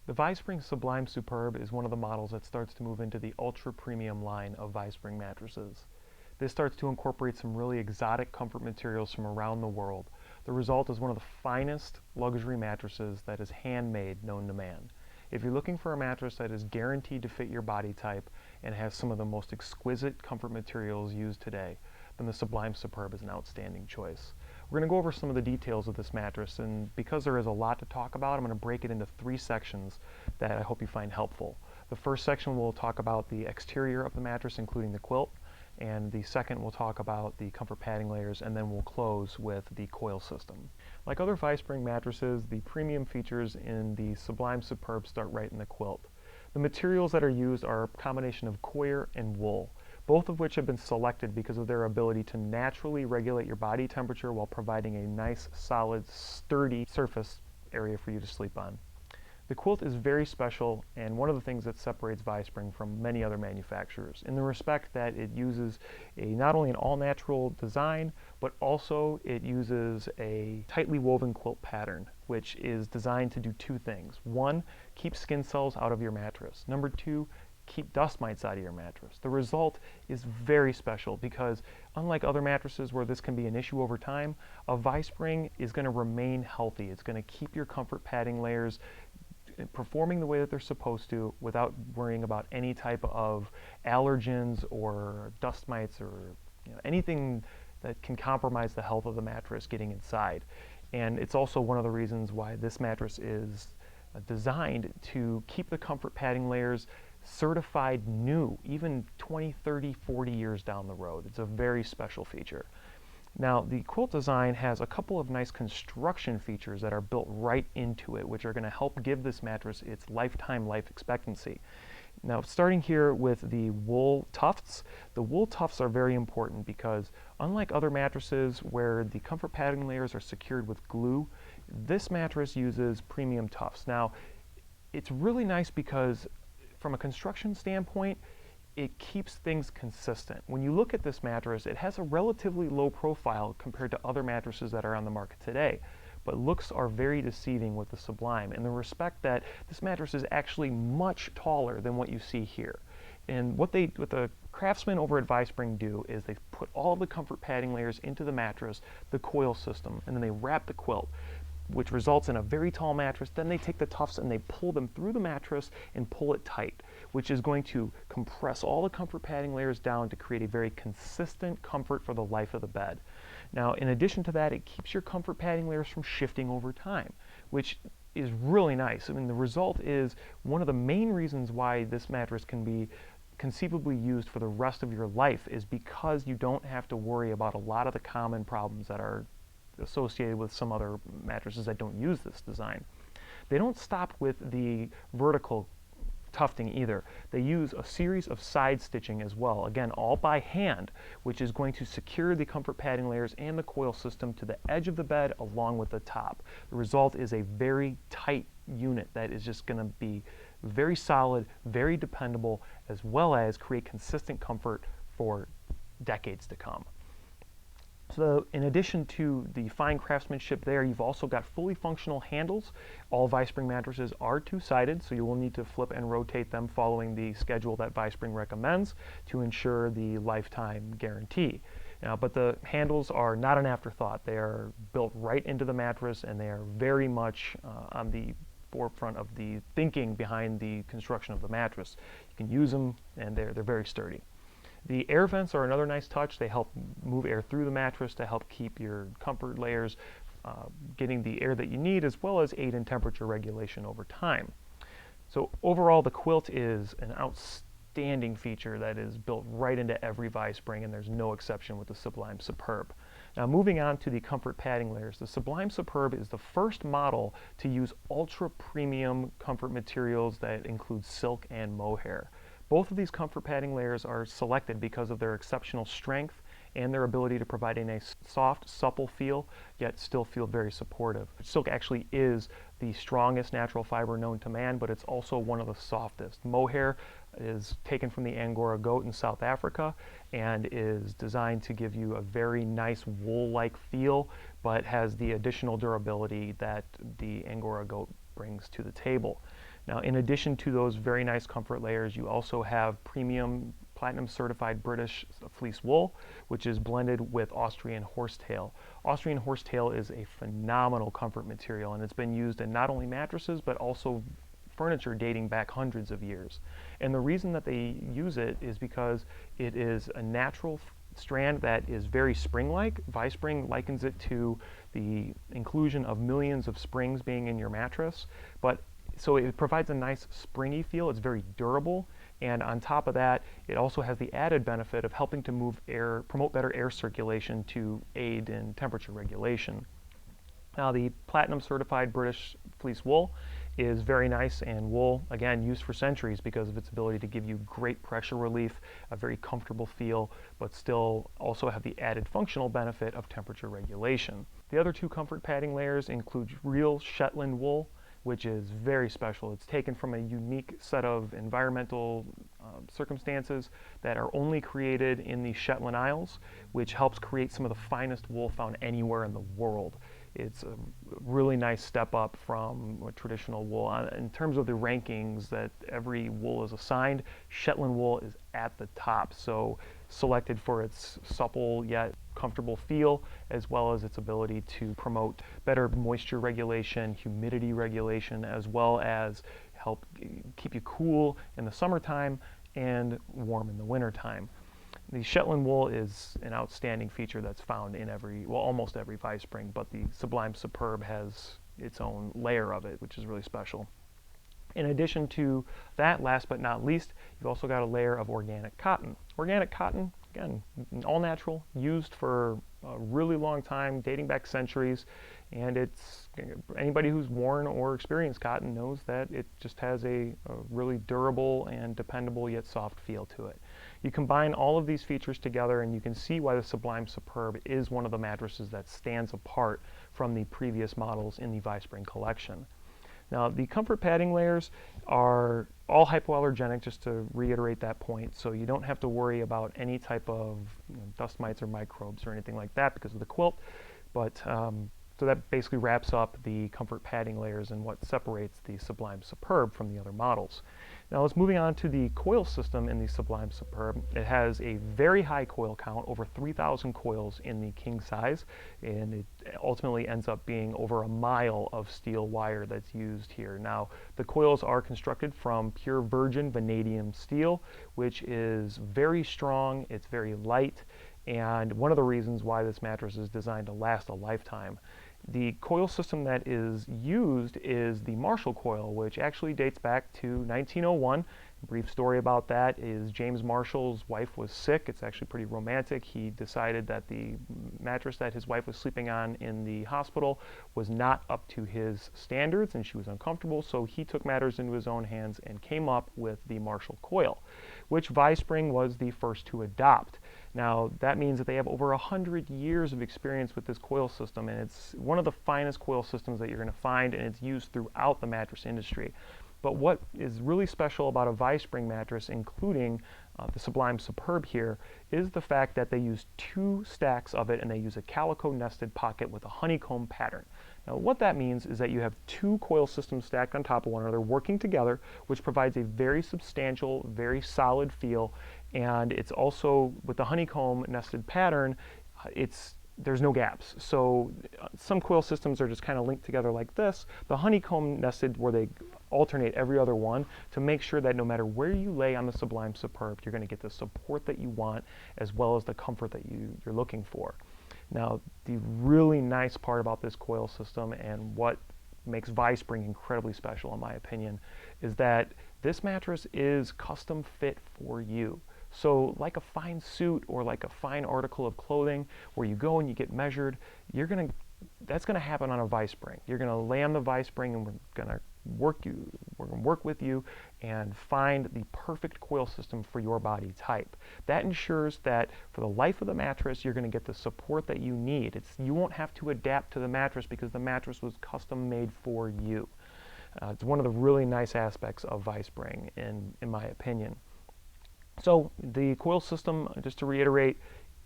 The Vispring Sublime Superb is one of the models that starts to move into the ultra premium line of Vispring mattresses. This starts to incorporate some really exotic comfort materials from around the world. The result is one of the finest luxury mattresses that is handmade known to man. If you're looking for a mattress that is guaranteed to fit your body type and has some of the most exquisite comfort materials used today, then the Sublime Superb is an outstanding choice. We're going to go over some of the details of this mattress, and because there is a lot to talk about, I'm going to break it into three sections that I hope you find helpful. The first section will talk about the exterior of the mattress, including the quilt, and the second we'll talk about the comfort padding layers, and then we'll close with the coil system. Like other Vispring mattresses, the premium features in the Sublime Superb start right in the quilt. The materials that are used are a combination of coir and wool, both of which have been selected because of their ability to naturally regulate your body temperature while providing a nice, solid, sturdy surface area for you to sleep on. The quilt is very special and one of the things that separates Vispring from many other manufacturers in the respect that it uses not only an all-natural design, but also it uses a tightly woven quilt pattern, which is designed to do two things. One, keep skin cells out of your mattress. Number two, keep dust mites out of your mattress. The result is very special because unlike other mattresses where this can be an issue over time, a Vispring is going to remain healthy. It's going to keep your comfort padding layers performing the way that they're supposed to without worrying about any type of allergens or dust mites or anything that can compromise the health of the mattress getting inside. And it's also one of the reasons why this mattress is designed to keep the comfort padding layers certified new, even 20, 30, 40 years down the road. It's a very special feature. Now, the quilt design has a couple of nice construction features that are built right into it, which are going to help give this mattress its lifetime life expectancy. Now, starting here with the wool tufts, the wool tufts are very important because unlike other mattresses where the comfort padding layers are secured with glue, this mattress uses premium tufts. Now, it's really nice because from a construction standpoint, it keeps things consistent. When you look at this mattress, it has a relatively low profile compared to other mattresses that are on the market today, but looks are very deceiving with the Sublime in the respect that this mattress is actually much taller than what you see here. And what the craftsmen over at Vispring do is they put all of the comfort padding layers into the mattress, the coil system, and then they wrap the quilt, which results in a very tall mattress. Then they take the tufts and they pull them through the mattress and pull it tight, which is going to compress all the comfort padding layers down to create a very consistent comfort for the life of the bed. Now, in addition to that, it keeps your comfort padding layers from shifting over time, which is really nice. I mean, the result is one of the main reasons why this mattress can be conceivably used for the rest of your life is because you don't have to worry about a lot of the common problems that are associated with some other mattresses that don't use this design. They don't stop with the vertical tufting either. They use a series of side stitching as well, again all by hand, which is going to secure the comfort padding layers and the coil system to the edge of the bed along with the top. The result is a very tight unit that is just going to be very solid, very dependable, as well as create consistent comfort for decades to come. So in addition to the fine craftsmanship there, you've also got fully functional handles. All Vispring mattresses are two-sided, so you will need to flip and rotate them following the schedule that Vispring recommends to ensure the lifetime guarantee. But the handles are not an afterthought. They are built right into the mattress, and they are very much on the forefront of the thinking behind the construction of the mattress. You can use them, and they're very sturdy. The air vents are another nice touch. They help move air through the mattress to help keep your comfort layers getting the air that you need, as well as aid in temperature regulation over time. So overall, the quilt is an outstanding feature that is built right into every Vispring, and there's no exception with the Sublime Superb. Now moving on to the comfort padding layers, the Sublime Superb is the first model to use ultra premium comfort materials that include silk and mohair. Both of these comfort padding layers are selected because of their exceptional strength and their ability to provide a nice, soft, supple feel, yet still feel very supportive. Silk actually is the strongest natural fiber known to man, but it's also one of the softest. Mohair is taken from the Angora goat in South Africa and is designed to give you a very nice wool-like feel, but has the additional durability that the Angora goat brings to the table. Now, in addition to those very nice comfort layers, you also have premium platinum certified British fleece wool, which is blended with Austrian horsetail. Austrian horsetail is a phenomenal comfort material, and it's been used in not only mattresses, but also furniture dating back hundreds of years. And the reason that they use it is because it is a natural strand that is very spring-like. Vispring likens it to the inclusion of millions of springs being in your mattress, but so it provides a nice springy feel. It's very durable, and on top of that, it also has the added benefit of helping to move air, promote better air circulation to aid in temperature regulation. Now, the platinum certified British fleece wool is very nice, and wool, again, used for centuries because of its ability to give you great pressure relief, a very comfortable feel, but still also have the added functional benefit of temperature regulation. The other two comfort padding layers include real Shetland wool, which is very special. It's taken from a unique set of environmental circumstances that are only created in the Shetland Isles, which helps create some of the finest wool found anywhere in the world. It's a really nice step up from traditional wool. In terms of the rankings that every wool is assigned, Shetland wool is at the top. So selected for its supple yet comfortable feel, as well as its ability to promote better moisture regulation, humidity regulation, as well as help keep you cool in the summertime and warm in the wintertime. The Shetland wool is an outstanding feature that's found in almost every Vispring, but the Sublime Superb has its own layer of it, which is really special. In addition to that, last but not least, you've also got a layer of organic cotton. Organic cotton, again, all natural, used for a really long time, dating back centuries, and it's anybody who's worn or experienced cotton knows that it just has a really durable and dependable yet soft feel to it. You combine all of these features together and you can see why the Sublime Superb is one of the mattresses that stands apart from the previous models in the Vispring collection. Now, the comfort padding layers are all hypoallergenic, just to reiterate that point, so you don't have to worry about any type of dust mites or microbes or anything like that because of the quilt. But so that basically wraps up the comfort padding layers and what separates the Sublime Superb from the other models. Now let's moving on to the coil system in the Sublime Superb. It has a very high coil count, over 3,000 coils in the king size, and it ultimately ends up being over a mile of steel wire that's used here. Now, the coils are constructed from pure virgin vanadium steel, which is very strong, it's very light, and one of the reasons why this mattress is designed to last a lifetime. The coil system that is used is the Marshall coil, which actually dates back to 1901. A brief story about that is James Marshall's wife was sick. It's actually pretty romantic. He decided that the mattress that his wife was sleeping on in the hospital was not up to his standards and she was uncomfortable, so he took matters into his own hands and came up with the Marshall coil, which Vispring was the first to adopt. Now, that means that they have over 100 years of experience with this coil system, and it's one of the finest coil systems that you're going to find, and it's used throughout the mattress industry. But what is really special about a Vispring mattress, including the Sublime Superb here, is the fact that they use 2 stacks of it, and they use a calico nested pocket with a honeycomb pattern. Now, what that means is that you have 2 coil systems stacked on top of one another working together, which provides a very substantial, very solid feel. And it's also, with the honeycomb nested pattern, there's no gaps. So some coil systems are just kind of linked together like this. The honeycomb nested, where they alternate every other one to make sure that no matter where you lay on the Sublime Superb, you're going to get the support that you want as well as the comfort that you're looking for. Now, the really nice part about this coil system and what makes Vispring incredibly special, in my opinion, is that this mattress is custom fit for you. So like a fine suit or like a fine article of clothing where you go and you get measured, that's going to happen on a Vispring. You're going to lay on the Vispring and we're going to work with you and find the perfect coil system for your body type. That ensures that for the life of the mattress, you're going to get the support that you need. You won't have to adapt to the mattress because the mattress was custom made for you. It's one of the really nice aspects of Vispring, in my opinion. So the coil system, just to reiterate,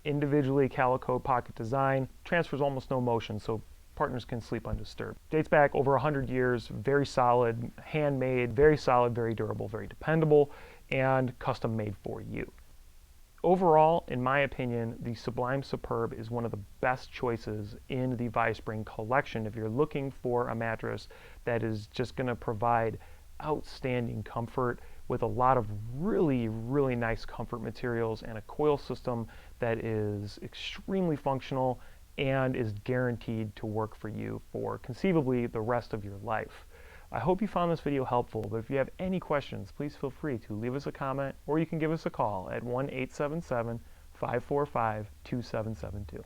individually calico pocket design, transfers almost no motion, so partners can sleep undisturbed. Dates back over 100 years, very solid, handmade, very solid, very durable, very dependable, and custom made for you. Overall, in my opinion, the Sublime Superb is one of the best choices in the ViSpring collection if you're looking for a mattress that is just going to provide outstanding comfort with a lot of really, really nice comfort materials and a coil system that is extremely functional and is guaranteed to work for you for conceivably the rest of your life. I hope you found this video helpful, but if you have any questions, please feel free to leave us a comment or you can give us a call at 1-877-545-2772.